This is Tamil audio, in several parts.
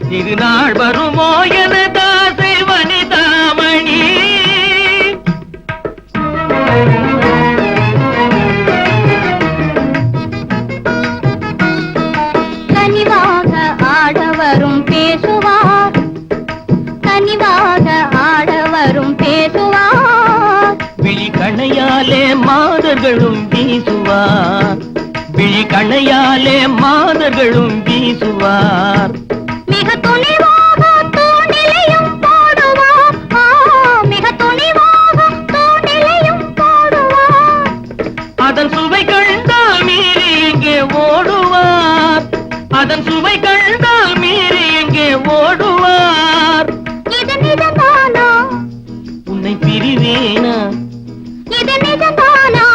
திருநாள் வருமோ எனதாசை வனிதாமணி. கனிவாக ஆடவரும் பேசுவார், கனிவாக ஆடவரும் பேசுவார். விழி கணையாலே மாதர்களும் வீசுவார், விழி கணையாலே மாதர்களும் வீசுவார். மிக துணிவாக தூணிலையும் போடுவார், மிக துணிவாக தூணிலையும் போடுவார். அதன் சுவை கண்டால் மீறி எங்கே ஓடுவார், அதன் சுவை கண்டால் மீறி எங்கே ஓடுவார். இது நிஜம்தானா உன்னை பிரிவேனா, இது நிஜம்தானா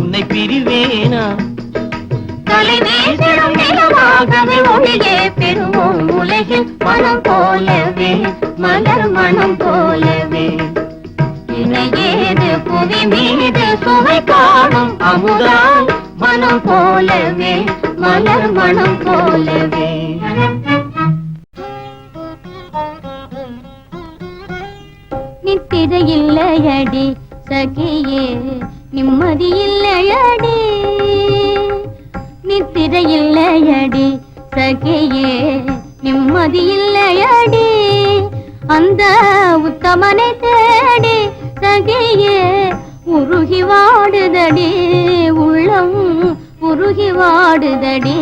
உன்னை பிரிவேனா. தலை வீசிடும் நிலவாகவே ஒளியே பெறுவோம் உலகில் மனம் போலவே, மலர் மனம் போலவே. இணையேது புவி மீது சுவை காணும் அமுதாய் மனம் போலவே, மலர் மனம் போலவே. நித்திரை இல்லையடி சகியே, நிம்மதி இல்லையடி, நித்திரை இல்லையடி சகியே, நிம்மதி இல்லையடி. அந்த உத்தமனை தேடி சகியே உருகி வாடுதடி, உள்ளம் உருகி வாடுதடி.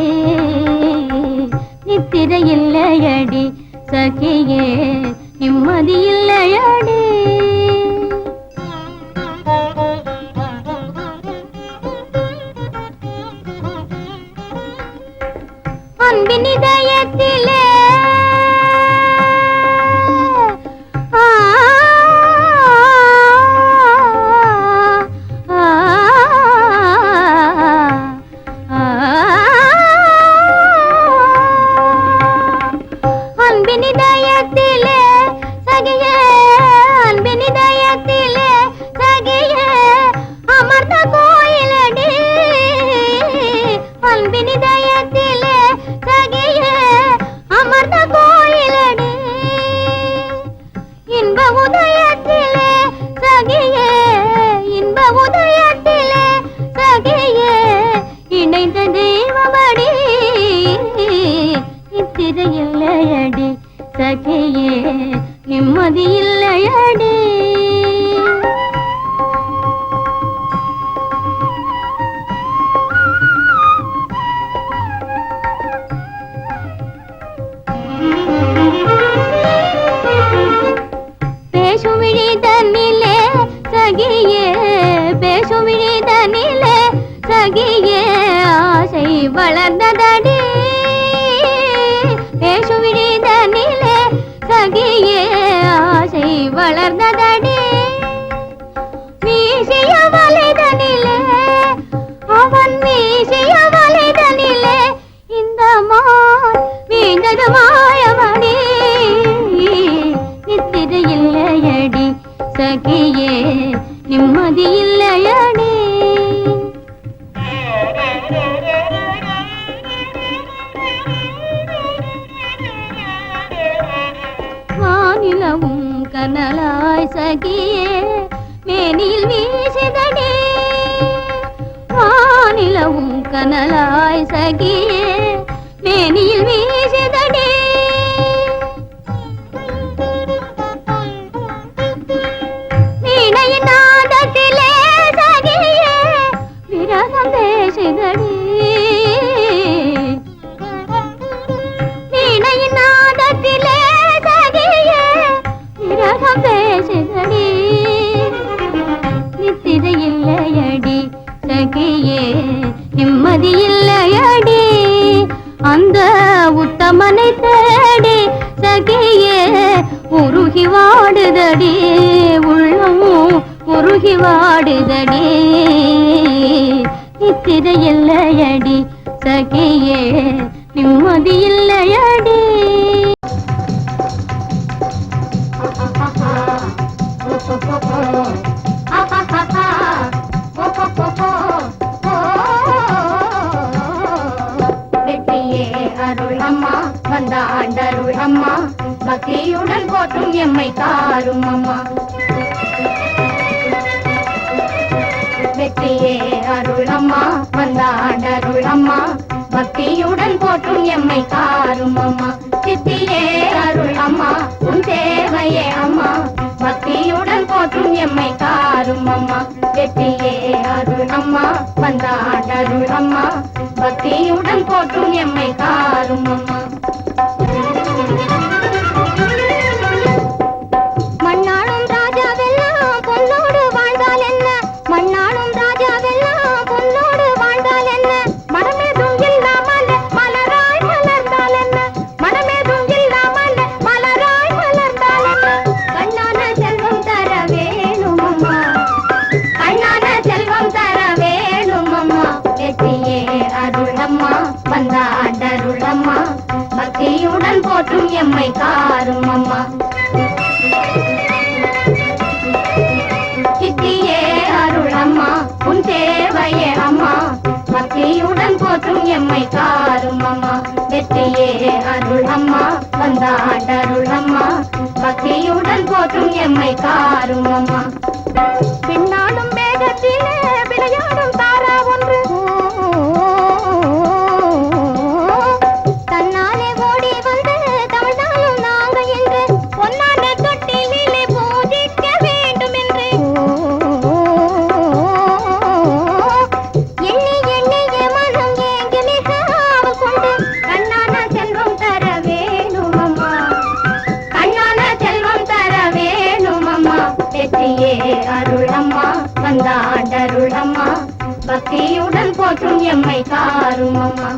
நித்திரை இல்லையடி சகியே, நிம்மதி இல்லையடி. அன்பின் இதயத்திலே அன்பின் இதயத்திலே சகியே, அன்பின் இதயத்திலே சகியே அமர்ந்த கோயிலடி. அன்பின் இதயத்திலே மாயவடி நித்திரை இல்லையடி சகியே நிம்மதி இல்லையடி பேசுவிழிதனிலே சகியே பேசுவிழிதனிலே சகியே ஆசை வளர்ந்ததடி பேசுவிழிதனிலே சகியே ஆசை வளர்ந்ததடி மீசிய வலைதனிலே அவன் மீசிய வலைதனிலே இந்த மான் வீழ்ந்தது மாயவடி நித்திரை இல்லையடி சகியே நிம்மதி இல்லையடி வானிலவும் கனலாய் சகியே மேனியில் வீசிதடி வானிலவும் கனலாய் சகியே மேனியில் வீசிதடி வீணையின் நாதத்திலே சகியே விரகம் பேசுதடி வீணையின் நாதத்திலே சகியே விரகம் பேசுதடி நித்திரை இல்லையடி சகியே நிம்மதி இல்லையடி அந்த உத்தமனை தேடி சகியே உருகி வாடுதடி உள்ளம் உருகி வாடுதடி நித்திரை இல்லையடி சகியே நிம்மதி இல்லையடி வெற்றியே அருள் அம்மா வந்த ஆண்டருள் அம்மா பக்தியுடன் போற்றும் எம்மை தாரும் அம்மா வெற்றியே அருள் அம்மா வந்த ஆண்டருள் அம்மா பக்தியுடன் போற்றும் எம்மை தாரும் அம்மா சித்தியே அருள் அம்மா உன் தேவையே அம்மா பக்தியுடன் போற்றும் எம்மை தாரும் அம்மா வெற்றியே அருள் அம்மா வந்த ஆண்டருள் அம்மா பக்தியுடன் போற்றும் எம்மை தாரும் அம்மா மண்ணாளும் ராஜாவெல்லாம் பொன்னோடு வாழ்ந்தால் என்ன மண்ணாளும் ராஜாவெல்லாம் பொன்னோடு வாழ்ந்தால் என்ன மனமேதும் இல்லாமல் மலராய் மலர்ந்தால் என்ன மனமேதும் இல்லாமல் மலராய் மலர்ந்தால் என்ன கண்ணான செல்வம் தர வேணும் அம்மா கண்ணான செல்வம் தர வேணும் அம்மா வெற்றியே அருள் அம்மா வந்த ஆண்டருள் அம்மா பக்தியுடன் போற்றும் எம்மை தாரும் அம்மா சித்தியே அருள் அம்மா உன் தேவையே அம்மா பக்தியுடன் போற்றும் எம்மை தாரும் அம்மா வெற்றியே அருள் அம்மா வந்த ஆண்டருள் அம்மா பக்தியுடன் போற்றும் எம்மை தாரும் அம்மா பின்னாலும் மேகத்திலே விளையாடும் தாரா ஒன்று தன்னாலே ஓடி வந்து தமிழ்நாளும் நாங்க என்று பொன்னான தொட்டிலே பூஜிக்க வேண்டும் என்று எண்ணி எண்ணிய மனம் ஏங்கி மிக ஆவல் கொண்டு கண்ணான செல்வம் தர வேணும் அம்மா கண்ணான செல்வம் தர வேணும் அம்மா வெற்றியே அருள் அம்மா வந்த ஆண்டருள் அம்மா பக்தியுடன் போற்றும் எம்மை தாரும் அம்மா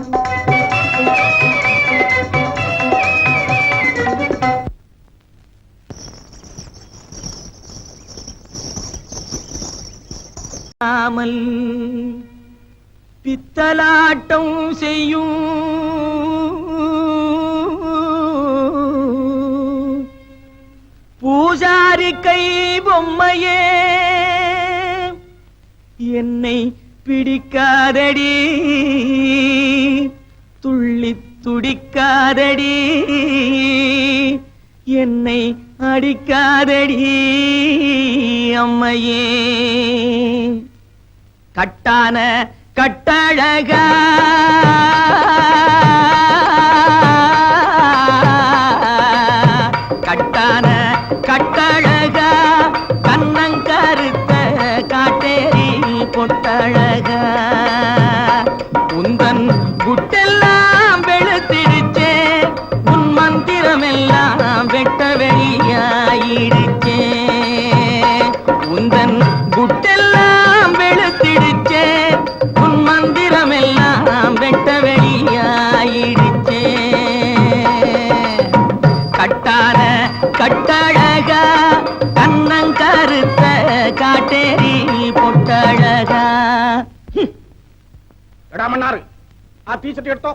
ஆமல் பித்தலாட்டம் செய்யும் பூஜாரி கை பொம்மையே என்னை பிடிக்காதடி துள்ளி துடிக்காதடி என்னை அடிக்காதடி அம்மையே கட்டான கட்டழகா கட்டான கட்டழகா கண்ணங்கருத்த காட்டேரி பொட்டழகா உந்தன் குட்டெல்லாம் வெளுத்திடுச்சே உன் மந்திரமெல்லாம் வெட்ட வெளியாயிடுச்சே உந்தன் குட்டெல்லாம் வெளுத்திடுச்சே உன் மந்திரமெல்லாம் வெட்ட வெளியாயிடுச்சே கட்டான கட்டழகா கண்ணங்கருத்த காட்டேரி பொட்டழகா மன்னாரு டீச்சர்ட் எடுத்தோ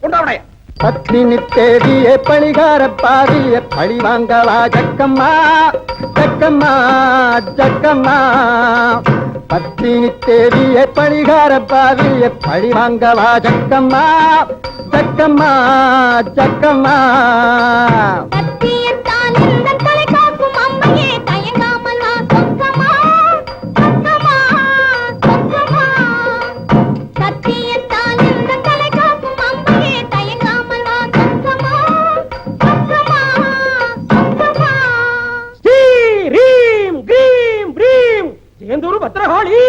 கொண்டாவுடைய பத்மினி தேவியே பழிகார பாவிய பழி வாங்கவா ஜக்கம்மா ஜக்கம்மா ஜக்கம்மா பத்மினி தேவியே பழிகார பாவிய பழி வாங்கவா ஜக்கம்மா ஜக்கம்மா ஜக்கம்மா சத்தியத்தால் இந்த தலை காக்கும் அம்மையே தயங்காமல் வா சொக்கமா சொக்கமா சொக்கமா சத்தியத்தால் இந்த தலை காக்கும் அம்மையே தயங்காமல் வா சொக்கமா சொக்கமா சொக்கமா ரீம் கிரீம் பிரீம் ஜெயந்தூரு பத்ரகாளி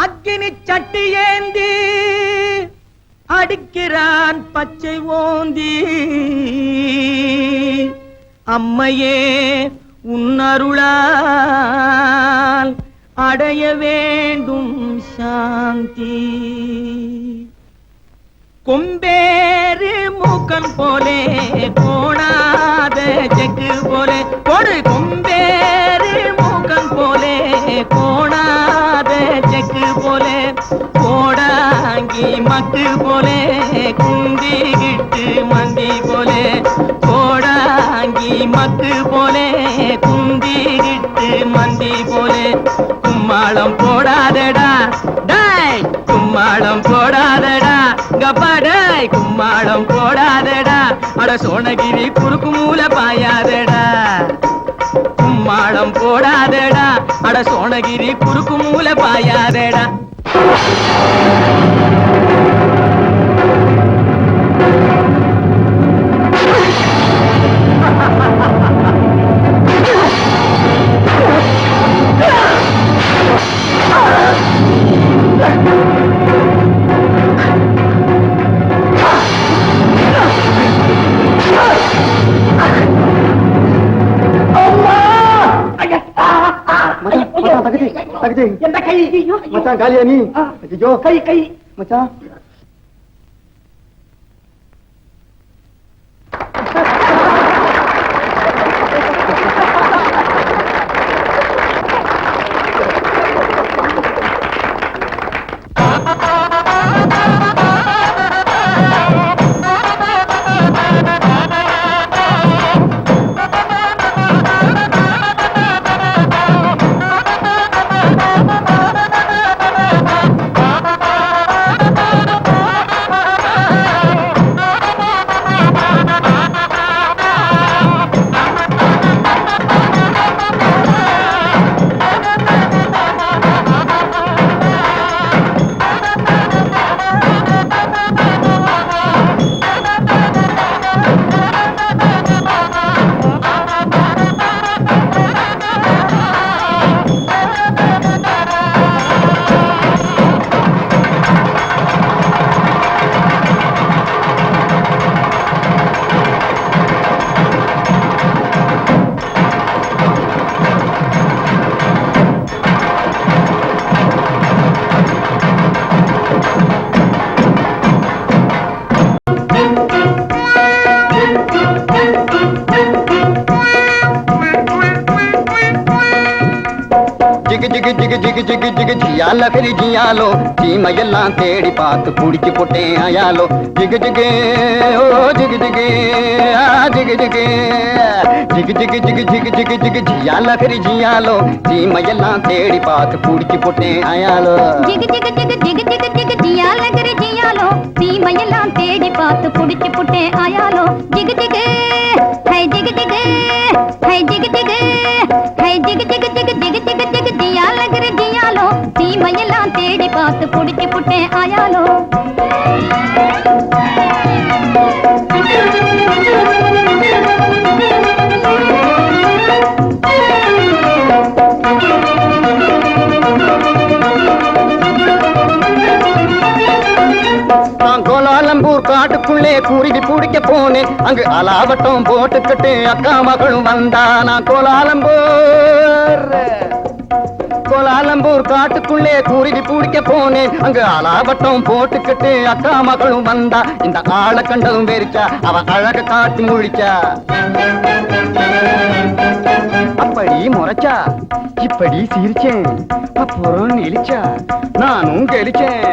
அக்கினி சட்டி ஏந்தி அடிக்கிறான் பச்சை ஓந்தி அம்மையே உன்னருளால் அடைய வேண்டும் சாந்தி கொம்பேறு மூக்கன் போலே கோணாத செக்கு போலே கொடு கொம்பேறு மூக்கன் போலே கோணாத செக்கு போலே கோடாங்கி மக்கு போலே குந்திகிட்டு மந்தி போலே கோடாங்கி மக்கு போலே குந்திகிட்டு மந்தி போலே கும்மாளம் போடாதடா டாய் கும்மாளம் போடாதடா கப்பாடாய் கும்மாளம் போடாதடா அட சோனகிரி குறுக்கு மூல பாயாதடா கும்மாளம் போடாதடா அட சோனகிரி குறுக்கு மூல பாயாதடா எந்த கை மச்சான் காலியா நீ ஐயோ கை கை மச்சான் ஜிகு ஜிகு ஜிகு ஜியால பெரிய ஜியாலோ சீமையெல்லாம் தேடி பார்த்து குடிச்சு போட்டேன் ஆயாலோ ஜிகு ஜிகு ஓ ஜிகு ஜிகு ஜிகு ஜிகு ஜிகு ஜிகு ஜிகு ஜிகு ஜிகு ஜிகு ஜியால பெரிய ஜியாலோ சீமையெல்லாம் தேடி பார்த்து குடிச்சு போட்டேன் ஆயாலோ ஜிகு ஜிகு ஜிகு ஜிகு ஜிகு ஜிகு ஜியால கரி ஜியாலோ சீமையெல்லாம் தேடி பார்த்து புடிச்சு புட்டே ஆயாலோ ஜிகு ஜிகு ஹை ஜிகு ஜிகு ஹை ஜிகு ஜிகு ஹை ஜிகு ஜிகு ஜிகு ஜிகு ஜிகு ஜிகு ஜியால கரி ஜியாலோ சீமையெல்லாம் தேடி பார்த்து புடிச்சு புட்டே ஆயாலோ கோலாலம்பூர் காட்டுக்குள்ளே குருவி பிடிக்க போனேன் அங்கு அலாவட்டம் போட்டுக்கிட்டு அக்கா மகளும் வந்தா நான் கோலாலம்பூர் காட்டுக்குள்ளே குருவி பிடிக்க போனேன் அங்கு அலாவட்டம் போட்டுக்கிட்டு அக்கா மகளும் வந்தா இந்த ஆளை கண்டதும் வெறிச்சா அவ அழக காட்டி முழிச்சா அப்படி முறைச்சா இப்படி சிரிச்சேன் அப்புறம் நெளிச்சா நானும் கெளிச்சேன்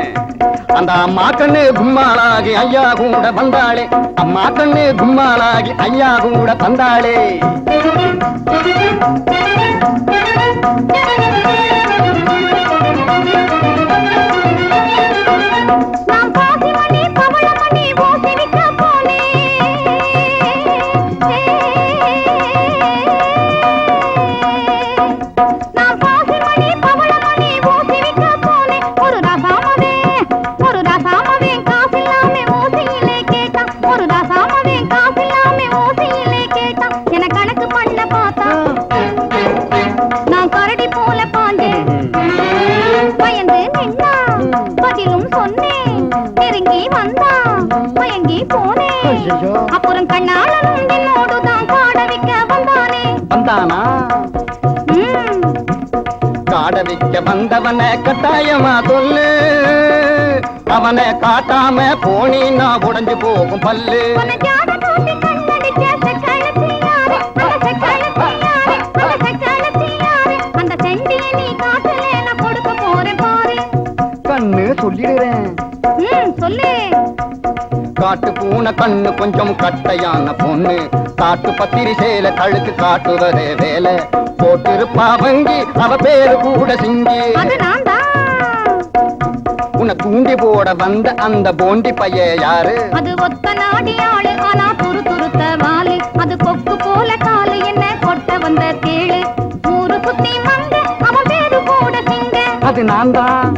அந்த அம்மா கண்ணு கும்மாளாகி ஐயா கூட வந்தாளே அம்மா கண்ணு கும்மாளாகி ஐயா கூட வந்தாளே அப்புறம் கண்ணாளனும் என்னோடுதான் காட வைக்க வந்தானே வந்தானா காட வைக்க வந்தவனை கட்டாயமா சொல்லு அவனை காட்டாம போனீன்னா உடைஞ்சு போகும் பல்லு அந்த செண்டியை நீ காட்டல நான் கொடுக்க போறேன் பாரு கண்ணு சொல்லிடுறேன் சொல்லு காட்டு பூனை கண்ணு கொஞ்சம் கட்டையான பொண்ணு காட்டு பத்திரி சேல கழுத்து காட்டுவதே வேலை போட்டிருப்பா வங்கி அவ பேரு கூட சிங்கி உன்னை தூண்டி போட வந்த அந்த போண்டி பைய யாரு அது ஒத்த நாடி ஆளு ஆனா துரு துருத்த வாலு அது கொக்கு போல காலு என்ன கொட்ட வந்த கேளு ஊரு குத்தி வந்த அவன் பேரு கூட சிங்க அது நான் தான்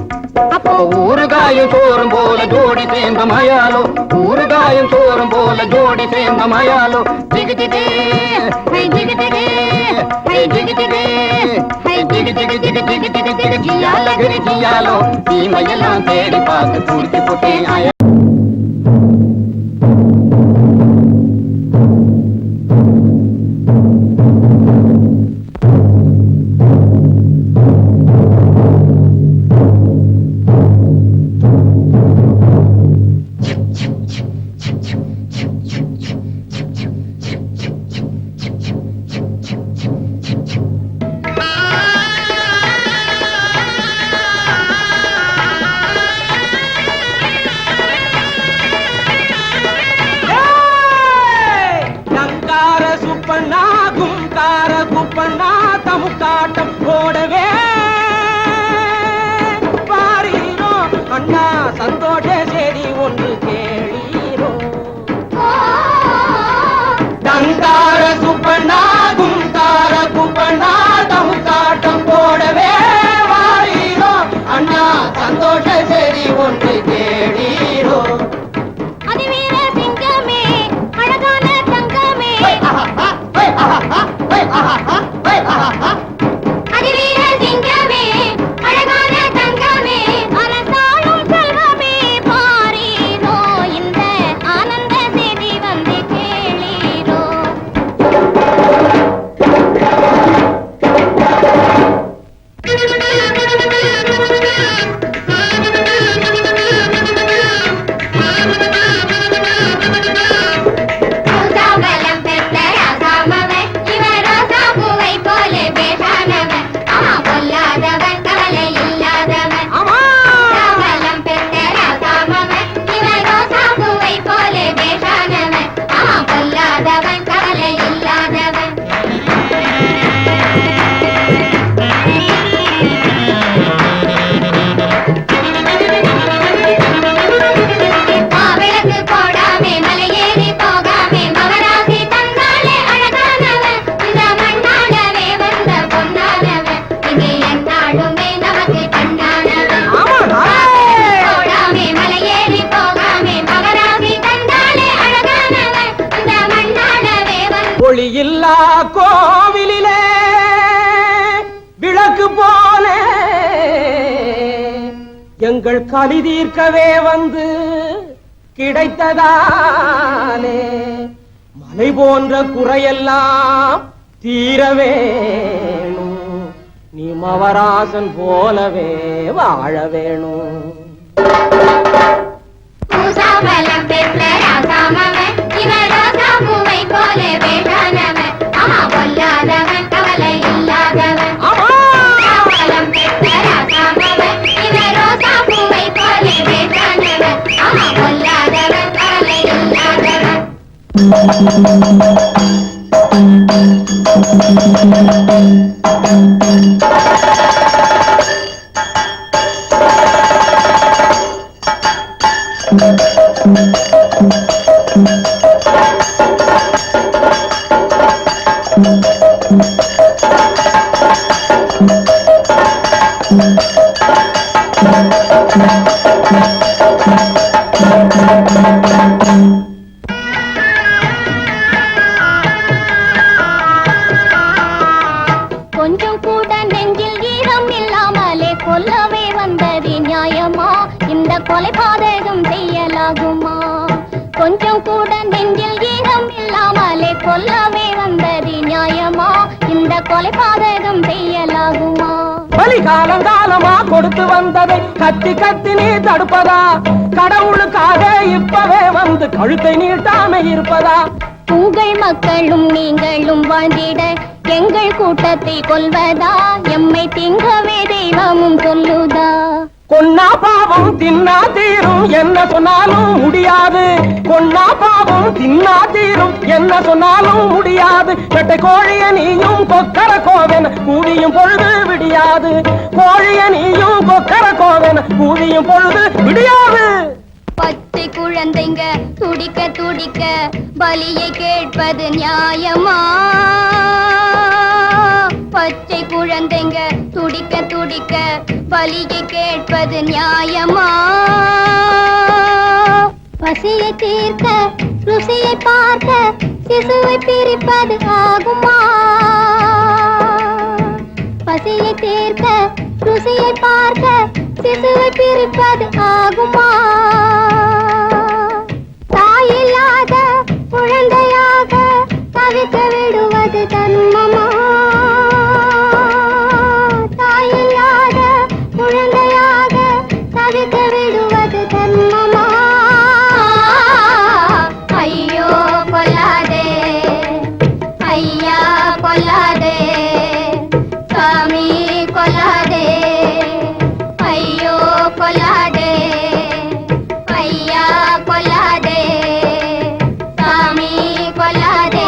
அப்போ ஊறுகாயும் சோறும் போல ஜோடி சேர்ந்த மயாலோ ஊறுகாயும் சோறும் போல ஜோடி சேர்ந்த மயாலோ ஜிகு ஜிகு ஹை ஜிகு ஜிகு ஹை ஜிகு ஜிகு ஹை ஜிகு ஜிகு ஜிகு ஜிகு ஜிகு ஜிகு ஜியால கரி ஜியாலோ தீமையெல்லாம் தேடி பார்த்து குடிச்சு போட்டேன் ஆயா முக்காட்டம் போடவே பாரீரோ அண்ணா சந்தோஷ செய்தி ஒன்று கேளீரோ தங்கார சுப்பண்ணா குங்கார குப்பண்ணா தமுக்காட்டம் போடவே வாரீரோ அண்ணா சந்தோஷ செய்தி ஒன்று கேளீரோ ஒளியில்லா கோவிலிலே விளக்கு போல எங்கள் களி தீர்க்கவே வந்து கிடைத்ததாலே மலை போன்ற குறையெல்லாம் தீர வேணும், நீ மவராசன் போலவே வாழ வேணும். பூசாபலம் பெற்ற ராசாமவன் இவன் ரோசா பூவை போல வேண்டானவன், ஆமா பொல்லாதவன் கவலை இல்லாதவன். பூசாபலம் பெற்ற ராசாமவன் இவன் ரோசா பூவை போல வேண்டானவன், ஆமா பொல்லாதவன் கவலை இல்லாதவன். கொஞ்சம் கூட நெஞ்சில் ஈரம் இல்லாமலே கொல்லவே வந்தது நியாயமா? இந்த கொலை பாதகம் செய்யலாகுமா? கொஞ்சம் கூட நெஞ்சில் ஈரம் இல்லாமலே கொல்லவே வந்தது நியாயமா? இந்த கொலை பாதகம் செய்யலாகுமா? பலி காலங்காலமா கொடுத்து வந்ததை கத்தி கத்தி நீ தடுப்பதா? கடவுளுக்காக இப்பவே வந்து கழுத்தை நீட்டாம இருப்பதா? உங்கள் மக்களும் நீங்களும் வாழ்ந்திட எங்கள் கூட்டத்தை கொல்வதா? எம்மை திங்கவே தெய்வமும் சொல்லுதா? கொன்னா பாவம் தின்னா தீரும் என்ன சொன்னாலும் முடியாது. கொன்னா பாவம் தின்னா தீரும் என்ன சொன்னாலும் முடியாது. பெட்டை கோழிய நீயும் கொக்கர கோவென கூவியும் பொழுது விடியாது. கோழிய நீயும் கொக்கர கோவென கூவியும் பொழுது விடியாது. பச்சை குழந்தைங்க துடிக்க துடிக்க பலியை கேட்பது நியாயமா? பச்சை குழந்தைங்க துடிக்க துடிக்க பலியை கேட்பது நியாயமா? பசியை தீர்க்க ருசியை பார்க்க சிசுவை பிரிப்பது ஆகுமா? பசியை தீர்க்க ருசியை பார்க்க சிசுவை பிரிப்பது ஆகுமா? தாயில்லாத குழந்தையாக தவிக்க விடுவது தர்மமா? தாயில்லாத குழந்தையாக தவிக்க விடுவது தர்மமா? ஐயோ கொல்லாதே, ஐயா கொல்லாதே, சாமி கொல்லாதே, ஐயோ கொல்லாதே, ஐயா கொல்லாதே, சாமி கொல்லாதே.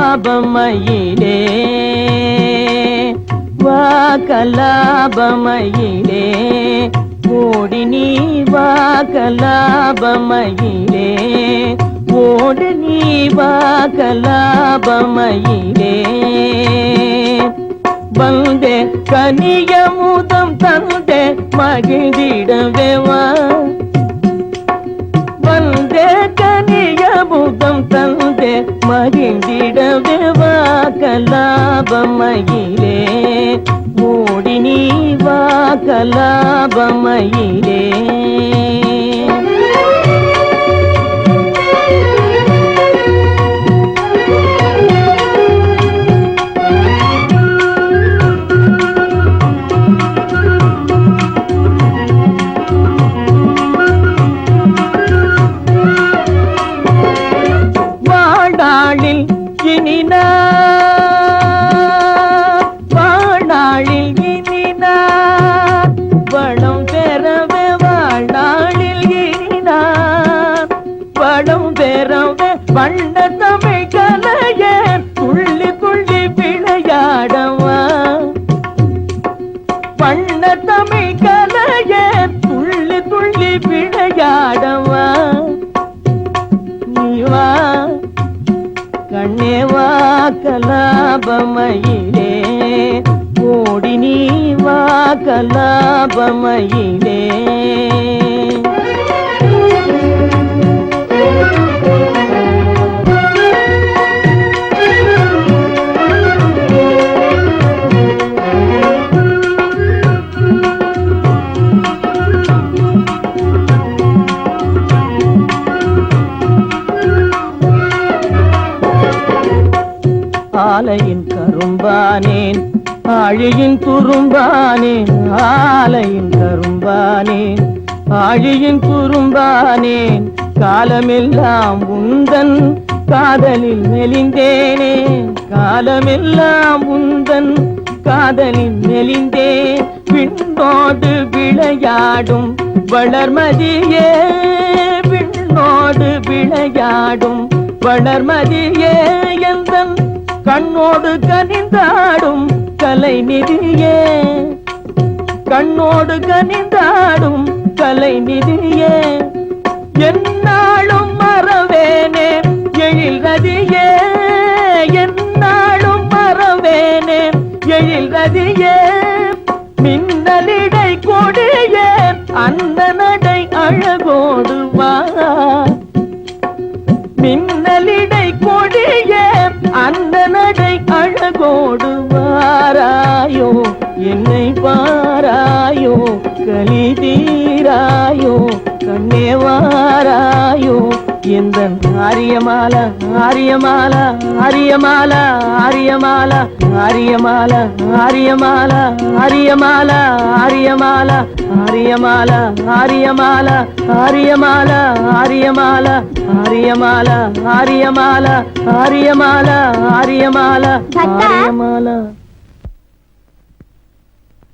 வாக்கலாபமயிலே வாக்கலாபமயிலே ஓடி நீ வாக்கலாபமயிலே ஓடி நீ வாக்கலாபமயிலே வந்தே கனியமுதம் தந்தே மகிழ்ந்திடவேவா வந்தே கனியமுதம் தந்தே மகிழ்ந்திடவே வாக்கலாபமயிலே ஓடி நீ வாக்கலாபமயிலே வாழாளில் இனினா வாழாளில் இனினா வளம் பெறவே வாழ வண்ண தமிழ் கலைய துள்ளி துள்ளி விளையாடவா வண்ண தமிழ் கலைய துள்ளி துள்ளி விளையாடவா நீவா கண்ணேவா கலாபமயிலே ஓடி நீவா கலாபமயிலே ஆலையின் கரும்பானேன் ஆழியின் துரும்பானேன் ஆலையின் கரும்பானேன் ஆழியின் துரும்பானேன் காலமெல்லாம் உந்தன் காதலில் மெலிந்தேனே காலமெல்லாம் உந்தன் காதலில் மெலிந்தேன் விண்ணோடு விளையாடும் வளர்மதியே விண்ணோடு விளையாடும் வளர்மதியே எந்தன் கண்ணோடு கனிந்தாடும் கலைநிதியே கண்ணோடு கனிந்தாடும் கலைநிதியே என்னாலும் மறவேனே எழில் ரதியே என்னாலும் மறவேனே எழில் ரதியே மின்னலிடை கொடியே அந்த நடை அழகோடு வா மின்னலிடை கொடியே அந்த நடை அழகோடு வாராயோ என்னை பாராயோ கலி தீராயோ கண்ணே வாராயோ எந்த ஆரியமால ஆரியமால ஆரியமால ஆரியமால ஆரியமால ஆரியமால ஆரியமால ஆரியமால ஆரியமால ஆரியமால ஆரியமால ஆரியமால ஆரியமால ஆரியமால ஆரியமால ஆரியமால ஆரியமால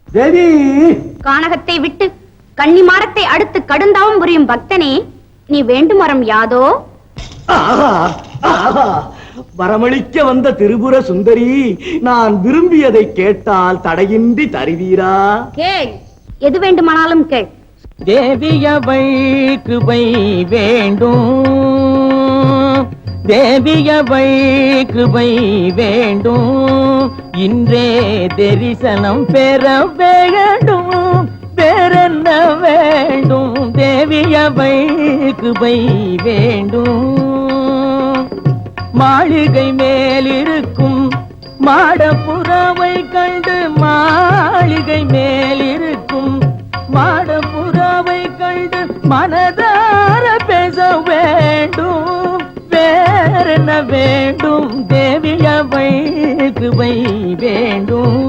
தேவி கானகத்தை விட்டு கன்னிமாரத்தை அடுத்து கடுந்தாவும் புரியும் பக்தனே, நீ வேண்டும் வரம் யாதோ? ஆஹா, ஆஹா, வரமளிக்க வந்த திரிபுர சுந்தரி, நான் விரும்பியதை கேட்டால் தடையின்றி தருவீரா? கேள், எது வேண்டுமானாலும் கேள். தேவியவை கிருபை வேண்டும் தேவியவை கிருபை வேண்டும் இன்றே தரிசனம் பெற வேண்டும் வேறென்ன வேண்டும் தேவியவை கிருபை வேண்டும் மாளிகை மேலிருக்கும் மாடப்புறாவை கண்டு மாளிகை மேலிருக்கும் மாடப்புறாவை கண்டு மனதார பேச வேண்டும் வேறென்ன வேண்டும் தேவியவை கிருபை வேண்டும்